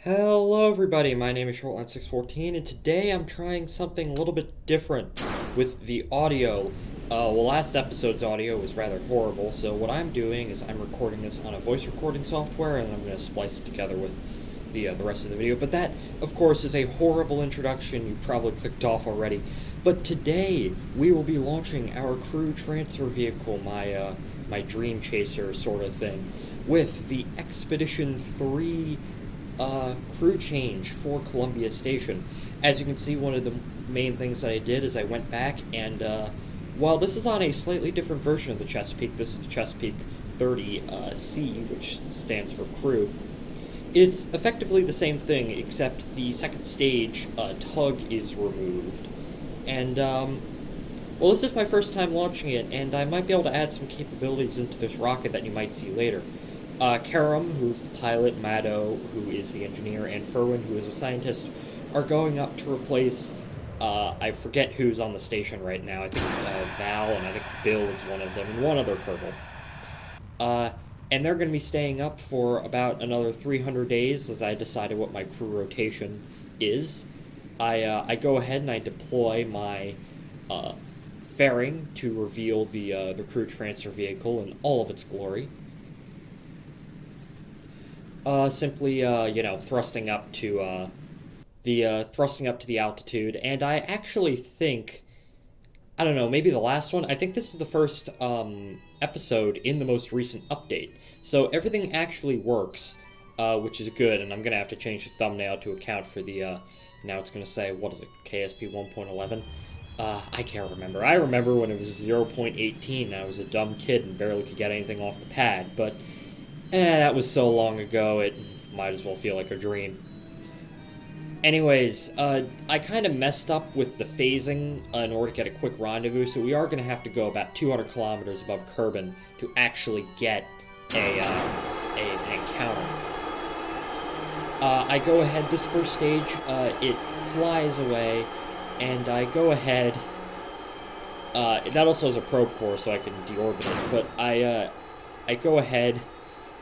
Hello everybody, my name is Shortline 614 and today I'm trying something a little bit different with the audio. Last episode's audio was rather horrible, so what I'm doing is I'm recording this on a voice recording software and I'm going to splice it together with the rest of the video. But that, of course, is a horrible introduction you probably clicked off already. But today we will be launching our crew transfer vehicle, my dream chaser sort of thing, with the Expedition 3 crew change for Columbia Station. As you can see, one of the main things that I did is I went back and, while this is on a slightly different version of the Chesapeake, this is the Chesapeake 30C, which stands for crew. It's effectively the same thing, except the second stage tug is removed. And, this is my first time launching it, and I might be able to add some capabilities into this rocket that you might see later. Karam, who's the pilot, Maddo, who is the engineer, and Furwin, who is a scientist, are going up to replace, I forget who's on the station right now. I think Val, and I think Bill is one of them, and one other Kerbal. And they're going to be staying up for about another 300 days, as I decided what my crew rotation is. I go ahead and I deploy my fairing to reveal the crew transfer vehicle in all of its glory. Simply, thrusting up to the altitude, and I actually think, I don't know, maybe the last one. I think this is the first episode in the most recent update, so everything actually works, which is good. And I'm gonna have to change the thumbnail to account for the. Now it's gonna say, what is it, KSP 1.11? I can't remember. I remember when it was 0.18. And I was a dumb kid and barely could get anything off the pad, but. That was so long ago, it might as well feel like a dream. Anyways, I kind of messed up with the phasing in order to get a quick rendezvous, so we are going to have to go about 200 kilometers above Kerbin to actually get an encounter. I go ahead, this first stage, it flies away, and I go ahead, that also has a probe core so I can deorbit it, but I go ahead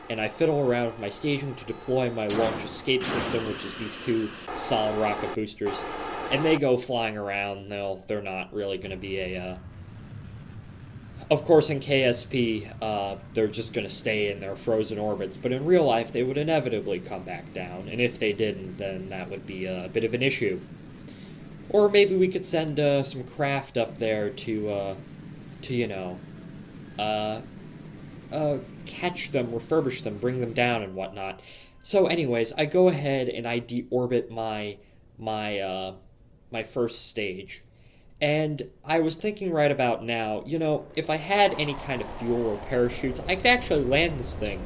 and I fiddle around with my station to deploy my launch escape system, which is these two solid rocket boosters, and they go flying around. They're not really going to be a... Of course, in KSP, they're just going to stay in their frozen orbits, but in real life, they would inevitably come back down, and if they didn't, then that would be a bit of an issue. Or maybe we could send some craft up there to catch them, refurbish them, bring them down, and whatnot. So, anyways, I go ahead and I deorbit my first stage, and I was thinking right about now, if I had any kind of fuel or parachutes, I could actually land this thing,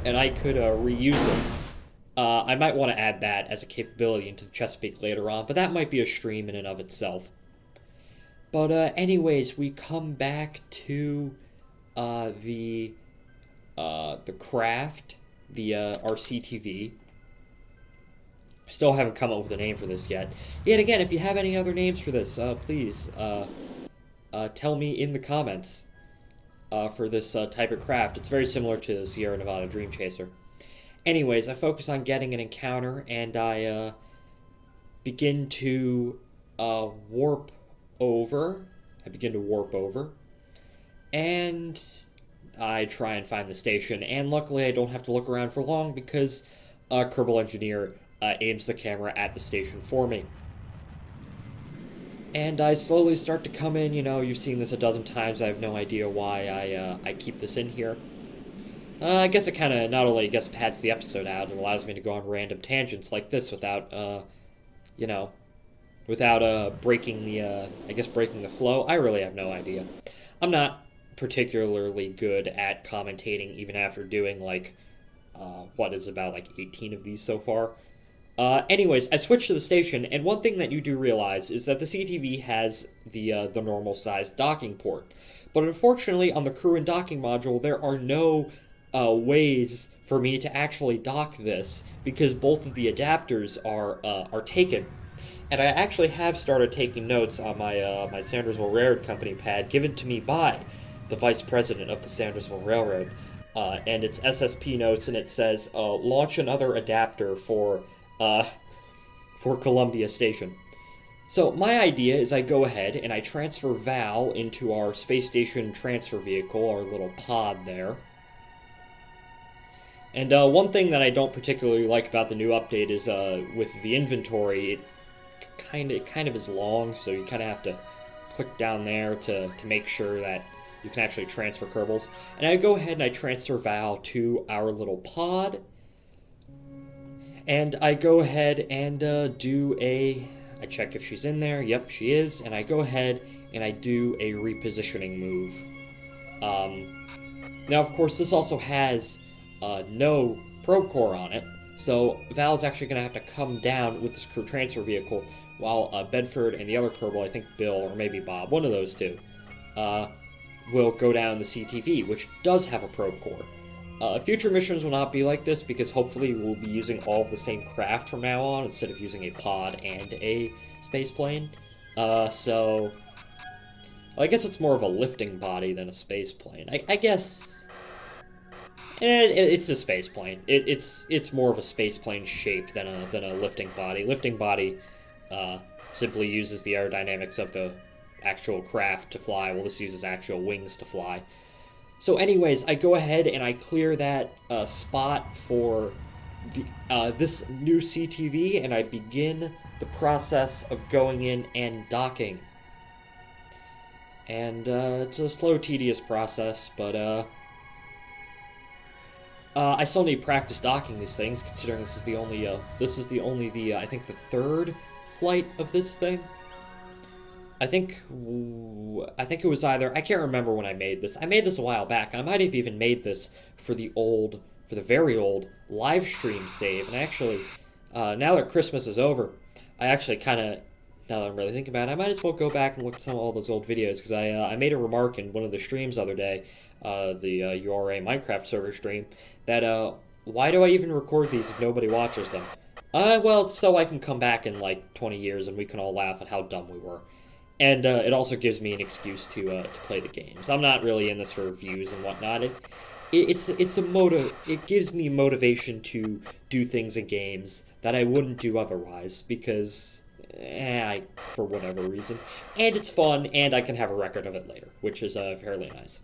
and I could reuse it. I might want to add that as a capability into the Chesapeake later on, but that might be a stream in and of itself. But anyways, we come back to the craft, the RCTV. Still haven't come up with a name for this yet. Yet again, if you have any other names for this, please tell me in the comments for this type of craft. It's very similar to the Sierra Nevada Dream Chaser. Anyways, I focus on getting an encounter, and I begin to warp over. And I try and find the station, and luckily I don't have to look around for long because Kerbal Engineer aims the camera at the station for me. And I slowly start to come in. You've seen this a dozen times. I have no idea why I keep this in here. I guess it kind of not only pads the episode out, it allows me to go on random tangents like this without breaking the flow. I really have no idea. I'm not particularly good at commentating, even after doing about 18 of these so far. Anyways, I switched to the station, and one thing that you do realize is that the CTV has the normal sized docking port, but unfortunately on the crew and docking module there are no ways for me to actually dock this because both of the adapters are taken. And I actually have started taking notes on my Sandersville Railroad Company pad given to me by the vice president of the Sandersville Railroad. and it's SSP notes, and it says launch another adapter for Columbia Station. So my idea is I go ahead and I transfer Val into our space station transfer vehicle, our little pod there. And one thing that I don't particularly like about the new update is with the inventory, it kind of is long, so you kind of have to click down there to make sure that you can actually transfer Kerbals. And I go ahead and I transfer Val to our little pod. And I go ahead and I check if she's in there. Yep, she is. And I go ahead and I do a repositioning move. Now, of course, this also has no probe core on it, so Val's actually going to have to come down with this crew transfer vehicle while Bedford and the other Kerbal, I think Bill or maybe Bob, one of those two, will go down the CTV, which does have a probe core. Future missions will not be like this because hopefully we'll be using all of the same craft from now on instead of using a pod and a space plane. So I guess it's more of a lifting body than a space plane. I guess it's a space plane. It's more of a space plane shape than a lifting body. Lifting body simply uses the aerodynamics of the actual craft to fly, while this uses actual wings to fly. So anyways, I go ahead and I clear that spot for this new CTV, and I begin the process of going in and docking. And it's a slow, tedious process, but I still need practice docking these things, considering this is the only I think the third flight of this thing. I think it was either, I can't remember when I made this. I made this a while back. I might have even made this for the very old live stream save. And actually, now that Christmas is over, I actually kind of, now that I'm really thinking about it, I might as well go back and look at some of all those old videos, because I made a remark in one of the streams the other day, the URA Minecraft server stream, that why do I even record these if nobody watches them? Well, so I can come back in like 20 years and we can all laugh at how dumb we were. And it also gives me an excuse to play the games. I'm not really in this for views and whatnot. It gives me motivation to do things in games that I wouldn't do otherwise, because for whatever reason. And it's fun, and I can have a record of it later, which is fairly nice.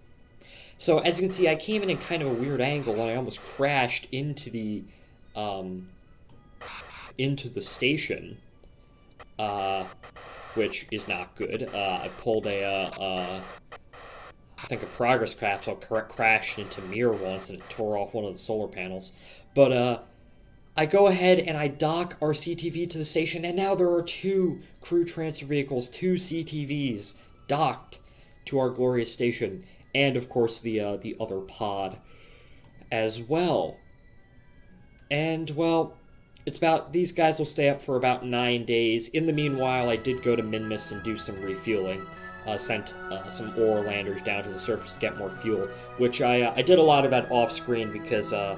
So as you can see, I came in kind of a weird angle, and I almost crashed into the station. Which is not good. I pulled I think a progress capsule crashed into Mir once, and it tore off one of the solar panels. But I go ahead and I dock our CTV to the station, and now there are two crew transfer vehicles, two CTVs docked to our glorious station, and of course the other pod as well. And well, these guys will stay up for about 9 days. In the meanwhile, I did go to Minmus and do some refueling. Sent some ore landers down to the surface to get more fuel, which I did a lot of that off-screen because, I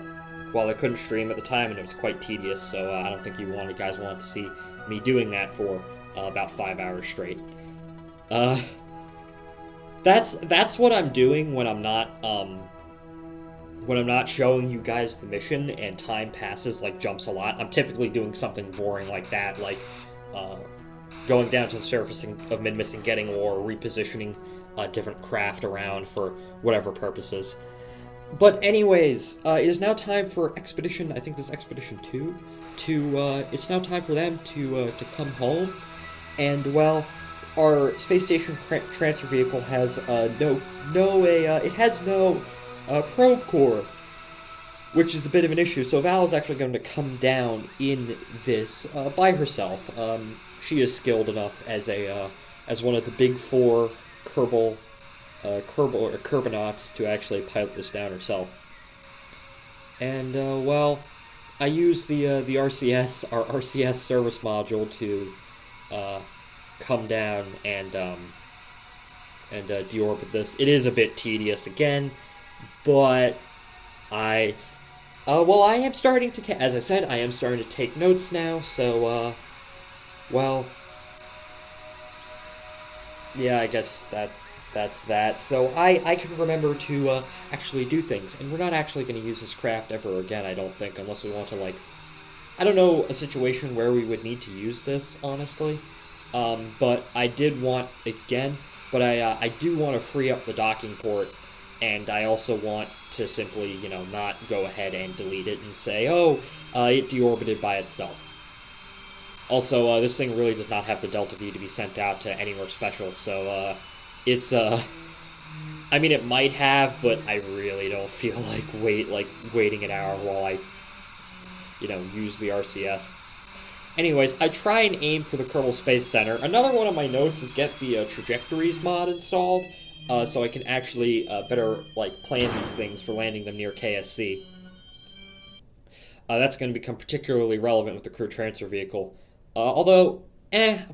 couldn't stream at the time and it was quite tedious, so I don't think you guys wanted to see me doing that for about 5 hours straight. That's what I'm doing when I'm not showing you guys the mission and time passes, jumps a lot. I'm typically doing something boring like that, going down to the surface of Minmus and getting ore, repositioning different craft around for whatever purposes. But anyways, it is now time for Expedition, I think this is Expedition 2, it's now time for them to come home. And, well, our space station transfer vehicle has it has no probe core, which is a bit of an issue. So Val is actually going to come down in this by herself. She is skilled enough as one of the big four Kerbonauts to actually pilot this down herself. And I use the our RCS service module to come down and deorbit this. It is a bit tedious again, but I am starting to as I said, I am starting to take notes now, so yeah, I guess that's that. So I can remember to actually do things, and we're not actually going to use this craft ever again, I don't think, unless we want to, like, I don't know a situation where we would need to use this, honestly. But I did want, again, but I do want to free up the docking port, and I also want to simply, not go ahead and delete it and say, oh, it deorbited by itself. Also, this thing really does not have the Delta V to be sent out to anywhere special, so it's I mean, it might have, but I really don't feel like waiting an hour while I, use the RCS. Anyways, I try and aim for the Kerbal Space Center. Another one of my notes is get the trajectories mod installed, so I can actually better plan these things for landing them near KSC. That's going to become particularly relevant with the crew transfer vehicle. Although,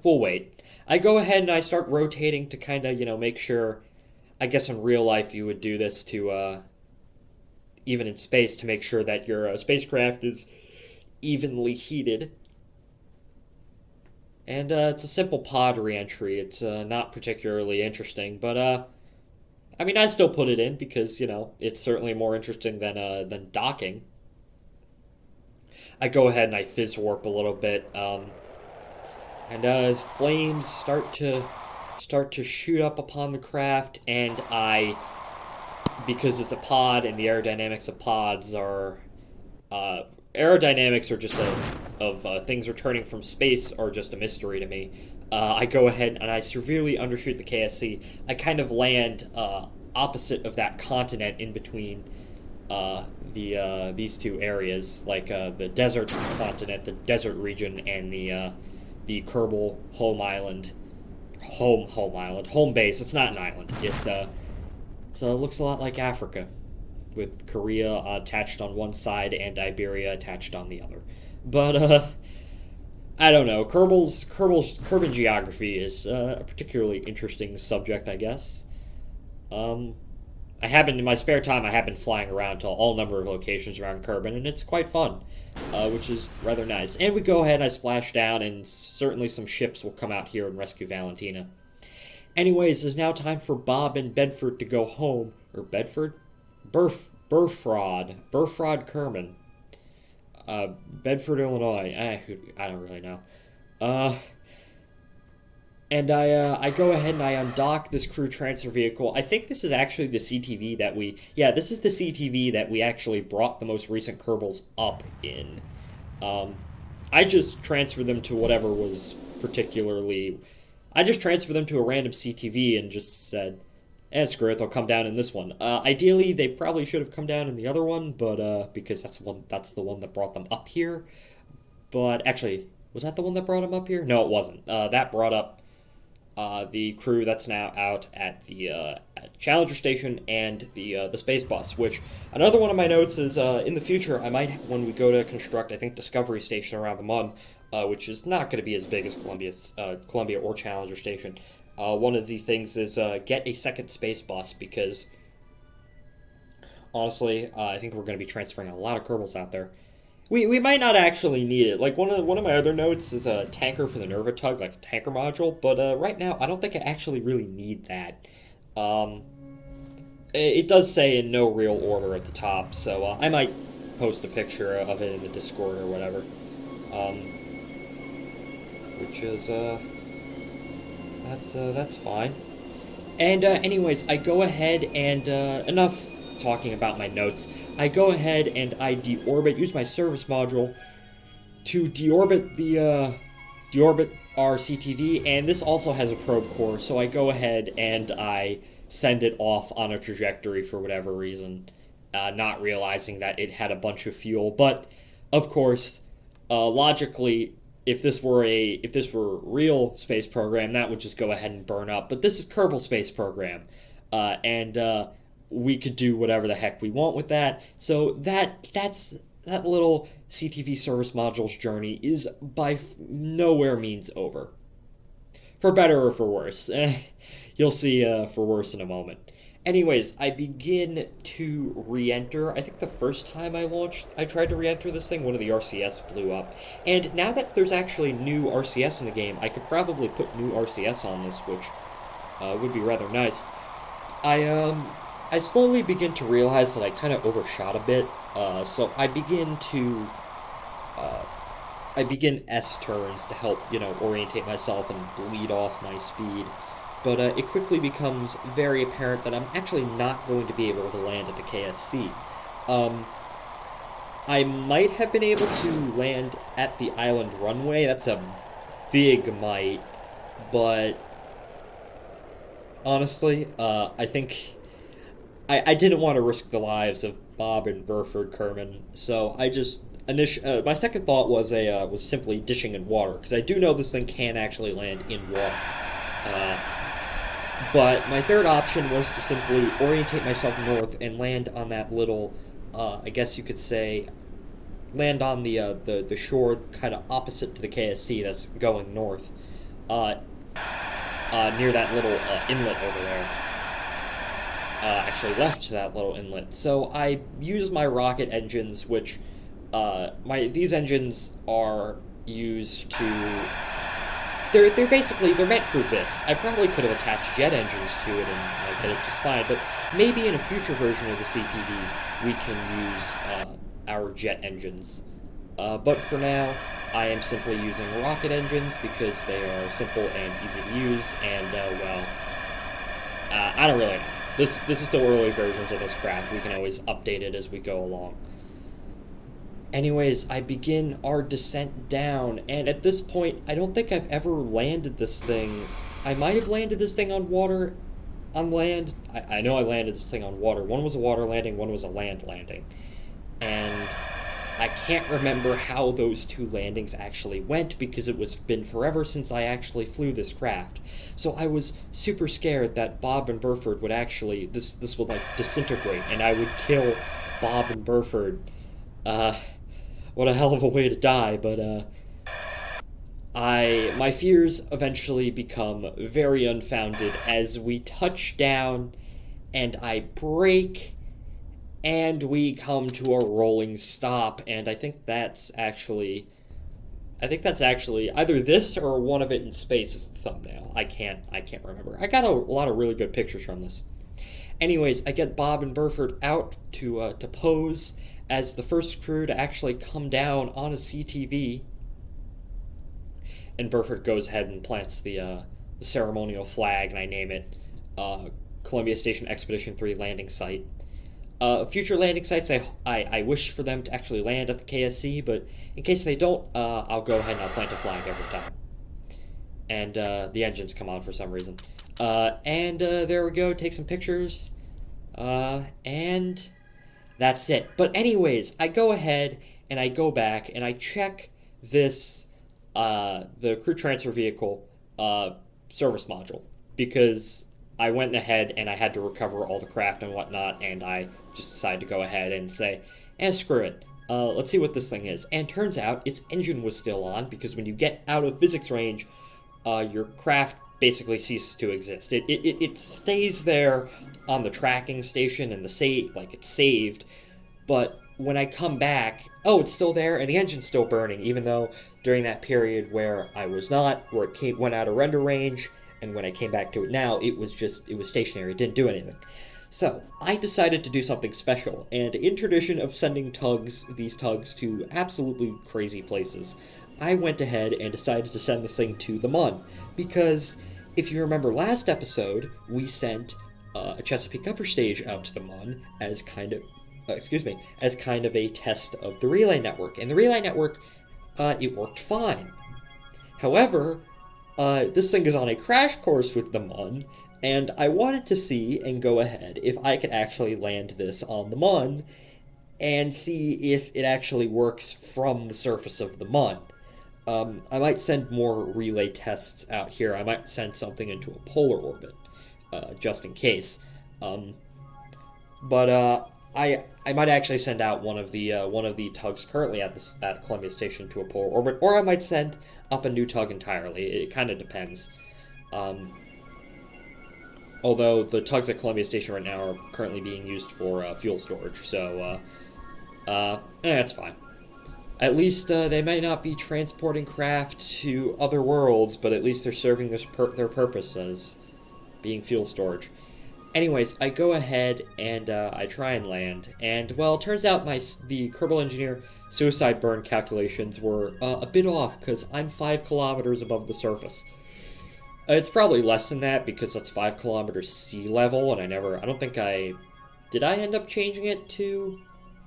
we'll wait. I go ahead and I start rotating to kind of, make sure. I guess in real life you would do this to, even in space, to make sure that your spacecraft is evenly heated. And it's a simple pod reentry. It's not particularly interesting, but I mean, I still put it in because it's certainly more interesting than docking. I go ahead and I fizz warp a little bit, and flames start to shoot up upon the craft, and because it's a pod and the aerodynamics of pods are aerodynamics are just of things returning from space are just a mystery to me. I go ahead and I severely undershoot the KSC. I kind of land opposite of that continent in between these two areas, like the desert continent, the desert region, and the Kerbal home island, home base. It's not an island. So it looks a lot like Africa, with Korea attached on one side and Iberia attached on the other. But I don't know. Kerbal geography is a particularly interesting subject, I guess. In my spare time, I have been flying around to all number of locations around Kerbin, and it's quite fun, which is rather nice. And we go ahead and I splash down, and certainly some ships will come out here and rescue Valentina. Anyways, it's now time for Bob and Bedford to go home. Or Bedford? Burfrod Kerman. Bedford, Illinois. I don't really know. And I go ahead and I undock this crew transfer vehicle. I think this is actually the CTV that this is the CTV that we actually brought the most recent Kerbals up in. I just transferred them to whatever was particularly... I just transferred them to a random CTV and just said, screw it, they'll come down in this one. Ideally, they probably should have come down in the other one, but because that's the one that brought them up here. But actually, was that the one that brought them up here? No, it wasn't. That brought up the crew that's now out at the at Challenger Station and the space bus. Which another one of my notes is in the future I might, when we go to construct, I think, Discovery Station around the Mun, which is not going to be as big as Columbia or Challenger Station. One of the things is get a second space bus, because honestly, I think we're going to be transferring a lot of Kerbals out there. We might not actually need it. Like one of my other notes is a tanker for the Nervatug, like a tanker module. But right now, I don't think I actually really need that. It does say in no real order at the top, so I might post a picture of it in the Discord or whatever. Which is that's fine. And anyways, I go ahead and enough talking about my notes. I go ahead and I use my service module to deorbit our CTV, and this also has a probe core, so I go ahead and I send it off on a trajectory for whatever reason, not realizing that it had a bunch of fuel. But of course, logically, if this were a real space program, that would just go ahead and burn up. But this is Kerbal Space Program, and we could do whatever the heck we want with that. So that little CTV service module's journey is by nowhere means over. For better or for worse. You'll see for worse in a moment. Anyways, I begin to re-enter. I think the first time I tried to re-enter this thing, one of the RCS blew up. And now that there's actually new RCS in the game, I could probably put new RCS on this, which would be rather nice. I slowly begin to realize that I kind of overshot a bit. So uh, I begin S turns to help, orientate myself and lead off my speed. But it quickly becomes very apparent that I'm actually not going to be able to land at the KSC. Um, I might have been able to land at the island runway. That's a big might, but honestly, I think I didn't want to risk the lives of Bob and Burford Kerman, so I just my second thought was simply dishing in water because I do know this thing can actually land in water. Uh, but my third option was to simply orientate myself north and land on that little, I guess you could say, land on the shore kind of opposite to the KSC that's going north, uh, near that little inlet over there. Actually left that little inlet. So I used my rocket engines, which these engines are used to. They're basically they're meant for this. I probably could have attached jet engines to it and I did it just fine. But maybe in a future version of the CPD we can use our jet engines. But for now, I am simply using rocket engines because they are simple and easy to use. And I don't really know. This is still early versions of this craft. We can always update it as we go along. Anyways, I begin our descent down, and at this point, I don't think I've ever landed this thing. I might have landed this thing on land. I know I landed this thing on water. One was a water landing, one was a land landing. And I can't remember how those two landings actually went because it was been forever since I actually flew this craft. So I was super scared that Bob and Burford would actually this would like disintegrate and I would kill Bob and Burford. Uh, what a hell of a way to die, but my fears eventually become very unfounded as we touch down and I brake and we come to a rolling stop, and I think that's actually either this or one of it in space is the thumbnail. I can't remember. I got a lot of really good pictures from this. Anyways, I get Bob and Burford out to pose as the first crew to actually come down on a CTV, and Burford goes ahead and plants the ceremonial flag, and I name it Columbia Station Expedition 3 landing site. Future landing sites, I wish for them to actually land at the KSC, but in case they don't, I'll go ahead and I'll plant a flag every time. And the engines come on for some reason. And there we go, take some pictures. And that's it. But anyways, I go ahead and I go back and I check this, the crew transfer vehicle service module, because I went ahead and I had to recover all the craft and whatnot, and I just decided to go ahead and say, screw it. Let's see what this thing is. And turns out its engine was still on, because when you get out of physics range, your craft basically ceases to exist. It stays there on the tracking station and it's saved, but when I come back, it's still there and the engine's still burning, even though during that period where I was not, where went out of render range, and when I came back to it now, it was stationary, it didn't do anything. So, I decided to do something special, and in tradition of sending these tugs to absolutely crazy places, I went ahead and decided to send this thing to the Mun, because if you remember last episode, we sent a Chesapeake Upper Stage out to the Mun as kind of a test of the relay network, and the relay network, it worked fine. However, this thing is on a crash course with the Mun, and I wanted to see and go ahead if I could actually land this on the Mun and see if it actually works from the surface of the Mun. I might send more relay tests out here. I might send something into a polar orbit, just in case. But I might actually send out one of the tugs currently at Columbia Station to a polar orbit, or I might send up a new tug entirely. It kind of depends. Although the tugs at Columbia Station right now are currently being used for fuel storage, so that's fine. At least they might not be transporting craft to other worlds, but at least they're serving their purpose as being fuel storage. Anyways, I go ahead and I try and land, and well, it turns out the Kerbal Engineer suicide burn calculations were a bit off because I'm 5 kilometers above the surface. It's probably less than that because that's 5 kilometers sea level, and I don't think did I end up changing it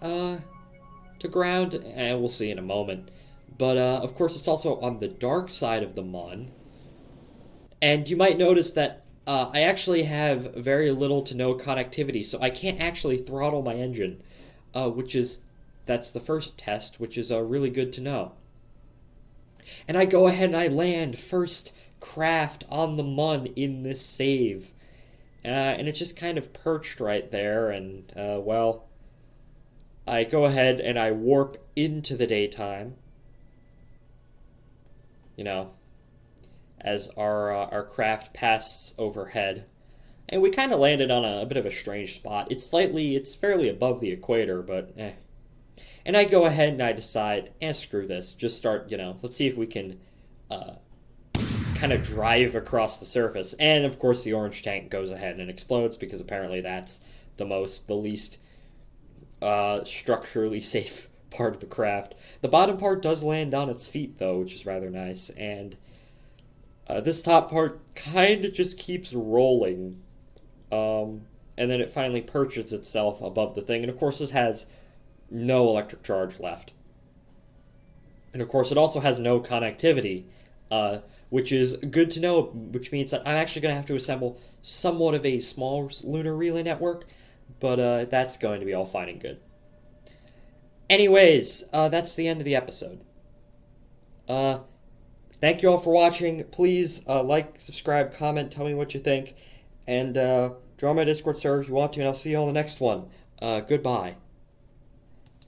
uh, to ground? And we'll see in a moment. But of course, it's also on the dark side of the Mun, and you might notice that I actually have very little to no connectivity, so I can't actually throttle my engine, that's the first test, which is really good to know. And I go ahead and I land first craft on the Mun in this save. And it's just kind of perched right there, and, well, I go ahead and I warp into the daytime. You know, as our craft passes overhead. And we kind of landed on a bit of a strange spot. It's fairly above the equator, but eh. And I go ahead and I decide, screw this. Just start, let's see if we can kind of drive across the surface. And of course, the orange tank goes ahead and explodes because apparently that's the least structurally safe part of the craft. The bottom part does land on its feet, though, which is rather nice. And this top part kind of just keeps rolling. And then it finally perches itself above the thing. And of course, this has no electric charge left. And of course, it also has no connectivity, which is good to know, which means that I'm actually going to have to assemble somewhat of a small lunar relay network, but that's going to be all fine and good. Anyways, that's the end of the episode. Thank you all for watching. Please like, subscribe, comment, tell me what you think, and join my Discord server if you want to, and I'll see you on the next one. Goodbye.